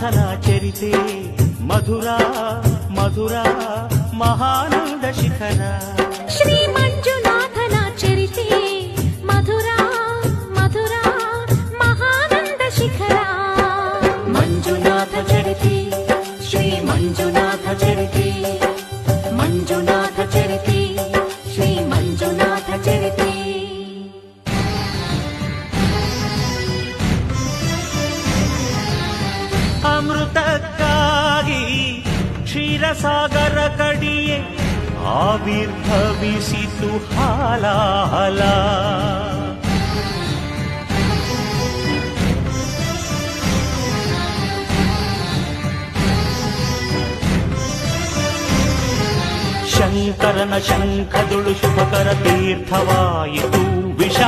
ಮಂಜುನಾಥನ ಚರಿತೆ ಮಧುರ ಮಧುರ ಮಹಾನಂದ ಶಿಖರ. ಶ್ರೀ ಮಂಜುನಾಥನ ಚರಿತೆ ಮಧುರ ಮಧುರ ಮಹಾನಂದ ಶಿಖರ. ಮಂಜುನಾಥ ಚರಿತೆ ಶ್ರೀ ಮಂಜುನಾಥ ಚರಿತೆ ಮಂಜುನಾಥ ಚರಿತೆ ಶ್ರೀ ಮಂಜುನಾಥ ಚರಿತೆ. ಅಮೃತಕ್ಕಾಗಿ ಕ್ಷೀರಸಾಗರ ಕಡಿಯೇ ಆವಿರ್ಭವಿಸಿತು ಹಾಲಾಹಲ. ಶಂಕರನ ಶಂಖದುಳು ಶುಭಕರ ತೀರ್ಥವಾಯಿತು ವಿಷ